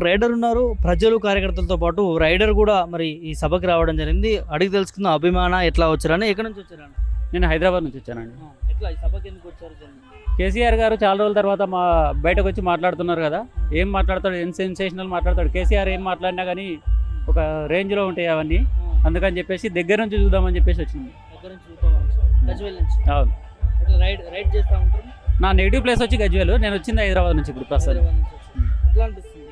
Rider ఉన్నారు. ప్రజలు కార్యకర్తలతో పాటు రైడర్ కూడా మరి ఈ సభకి రావడం జరిగింది. అడిగి తెలుసుకుందాం అభిమాన ఎట్లా వచ్చారని. ఎక్కడి నుంచి వచ్చారని? నేను హైదరాబాద్ నుంచి వచ్చానండి. ఎట్లా ఈ సభకి ఎందుకు వచ్చారు? కేసీఆర్ గారు చాలా రోజుల తర్వాత బయటకు వచ్చి మాట్లాడుతున్నారు కదా, ఏం మాట్లాడతాడు, ఏం సెన్సేషనల్ మాట్లాడతాడు. కేసీఆర్ ఏం మాట్లాడినా కానీ ఒక రేంజ్లో ఉంటాయి అవన్నీ. అందుకని చెప్పేసి దగ్గర నుంచి చూద్దామని చెప్పేసి వచ్చింది. దగ్గర నుంచి చూద్దాం. అవును. రైడ్ చేస్తూ ఉంటారు. నా నెగిటివ్ ప్లేస్ వచ్చి గజ్వేల్. నేను వచ్చింది హైదరాబాద్ నుంచి ఇప్పుడు ప్రస్తుతం. ఎట్లా అనిపిస్తుంది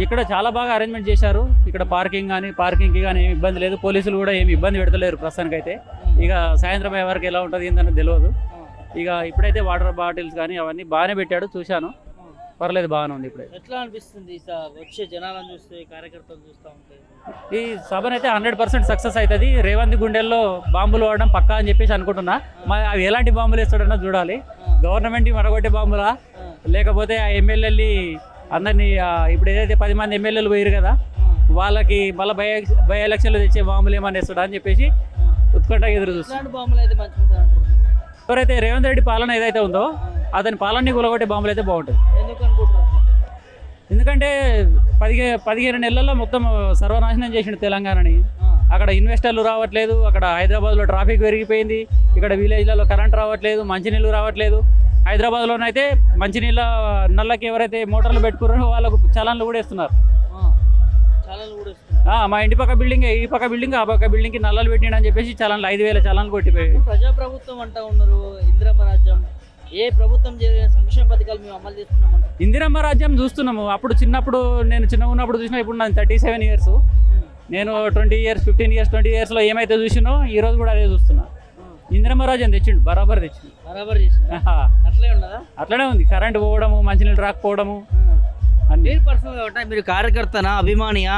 ఇక్కడ చాలా బాగా అరేంజ్మెంట్ చేశారు. ఇక్కడ పార్కింగ్కి కానీ ఏమి ఇబ్బంది లేదు. పోలీసులు కూడా ఏమి ఇబ్బంది పెడతలేరు ప్రస్తుతానికి అయితే. ఇక సాయంత్రం అయ్యే వరకు ఎలా ఉంటుంది ఏంటని తెలియదు. ఇక ఇప్పుడైతే వాటర్ బాటిల్స్ కానీ అవన్నీ బాగానే పెట్టాడు, చూశాను. పర్లేదు, బాగానే ఉంది. ఇప్పుడే ఎట్లా అనిపిస్తుంది వచ్చే జనాలను చూస్తే, కార్యకర్తలు చూస్తూ ఉంటే? ఈ సభనైతే 100% సక్సెస్ అవుతుంది. రేవంత్ గుండెల్లో బాంబులు వాడడం పక్కా అని చెప్పేసి అనుకుంటున్నా. మరి అవి ఎలాంటి బాంబులు వేస్తాడన్నా చూడాలి. గవర్నమెంట్ మరగొట్టే బాంబులా, లేకపోతే ఆ ఎమ్మెల్యేలు అందరినీ ఇప్పుడు ఏదైతే 10 మంది ఎమ్మెల్యేలు పోయారు కదా, వాళ్ళకి మళ్ళీ బై ఎలక్షన్లు తెచ్చే బాంబులు ఏమన్నా వేస్తాడా అని చెప్పేసి ఉత్కంఠగా ఎదురు చూస్తారు. ఎవరైతే రేవంత్ రెడ్డి పాలన ఏదైతే ఉందో అతని పాలనని కూలగొట్టే బాంబులు అయితే బాగుంటుంది. ఎందుకంటే 15 నెలల్లో మొత్తం సర్వనాశనం చేసిండు తెలంగాణని. అక్కడ ఇన్వెస్టర్లు రావట్లేదు, అక్కడ హైదరాబాద్లో ట్రాఫిక్ పెరిగిపోయింది, ఇక్కడ విలేజ్లలో కరెంట్ రావట్లేదు, మంచినీళ్ళు రావట్లేదు. హైదరాబాద్లోనైతే మంచినీళ్ళ నల్లకి ఎవరైతే మోటార్లు పెట్టుకున్నారో వాళ్ళకు చలాన్లు కూడా ఇస్తున్నారు. మా ఇంటి పక్క బిల్డింగ్, ఈ పక్క బిల్డింగ్, ఆ పక్క బిల్డింగ్కి నల్లలు పెట్టిండని చెప్పేసి చలాన్లు 5,000 చలాన్లు కొట్టిపోయాయి. ప్రజాప్రభుత్వం అంటా ఉన్నారు. ఇందిరమ్మ రాజ్యం ఏ ప్రభుత్వం చేసిన సంక్షేమ పథకాలు మేము అమలు చేస్తున్నామంట. ఇందిరమ్మ రాజ్యం చూస్తున్నాము. అప్పుడు నేను చిన్నగా ఉన్నప్పుడు చూసినా. ఇప్పుడు నాకు 37 ఇయర్స్. నేను 20 ఇయర్స్, 15 ఇయర్స్, 20 ఇయర్స్లో ఏమైతే చూసినో ఈరోజు కూడా అదే చూస్తున్నా. ఇందిరమ్మ రాజ్యం తెచ్చిండు, బరాబర్ తెచ్చిండు. అట్లే ఉన్నదా? అట్లనే ఉంది. కరెంట్ పోవడము, మంచినీళ్ళు రాకపోవడము. మీరు పర్సనల్ కాబట్టి మీరు కార్యకర్తనా, అభిమానియా,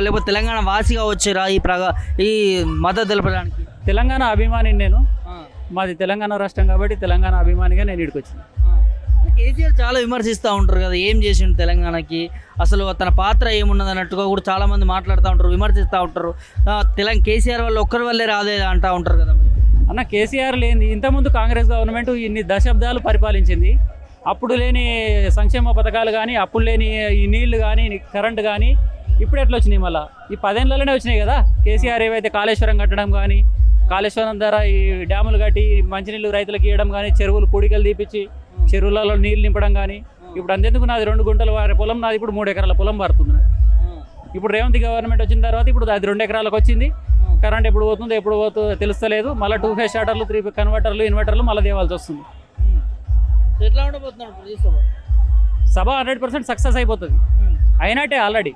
లేకపోతే తెలంగాణ వాసిగా వచ్చారా ఈ మద్దతు తెలపడానికి? తెలంగాణ అభిమాని నేను. మాది తెలంగాణ రాష్ట్రం కాబట్టి తెలంగాణ అభిమానిగా నేను ఇక్కడికి వచ్చిన. కేసీఆర్ చాలా విమర్శిస్తూ ఉంటారు కదా, ఏం చేసిండు తెలంగాణకి, అసలు తన పాత్ర ఏమున్నది అన్నట్టుగా కూడా చాలా మంది మాట్లాడుతూ ఉంటారు, విమర్శిస్తూ ఉంటారు. కేసీఆర్ వల్ల ఒక్కరి వల్లే రాదే అంటూ ఉంటారు కదా. అన్న, కేసీఆర్ లేని ఇంతకుముందు కాంగ్రెస్ గవర్నమెంట్ ఇన్ని దశాబ్దాలు పరిపాలించింది. అప్పుడు లేని సంక్షేమ పథకాలు కానీ, అప్పుడు లేని ఈ నీళ్లు కానీ, కరెంటు కానీ ఇప్పుడు ఎట్లా వచ్చినాయి? మళ్ళీ ఈ 10 ఏళ్లలోనే వచ్చినాయి కదా. కేసీఆర్ ఏవైతే కాళేశ్వరం కట్టడం కానీ, కాళేశ్వరం ద్వారా ఈ డ్యాములు కట్టి మంచినీళ్ళు రైతులకు ఇవ్వడం కానీ, చెరువులు పూడికలు తీపిచ్చి చెరువులలో నీళ్ళు నింపడం కానీ. ఇప్పుడు అంతెందుకు, నాది 2 గుంటల పొలం, నాది ఇప్పుడు 3 ఎకరాల పొలం పడుతుంది. ఇప్పుడు రేవంత్ గవర్నమెంట్ వచ్చిన తర్వాత ఇప్పుడు అది 2 ఎకరాలకు వచ్చింది. కరెంట్ ఎప్పుడు పోతుందో తెలుస్తలేదు. మళ్ళీ 2 ఫేజ్ స్టార్టర్లు, 3 కన్వర్టర్లు, ఇన్వర్టర్లు మళ్ళీ తేవాల్సి వస్తుంది. ఎట్లా ఉండబోతున్నాడు సభ 100% సక్సెస్ అయిపోతుంది. అయినట్టే ఆల్రెడీ.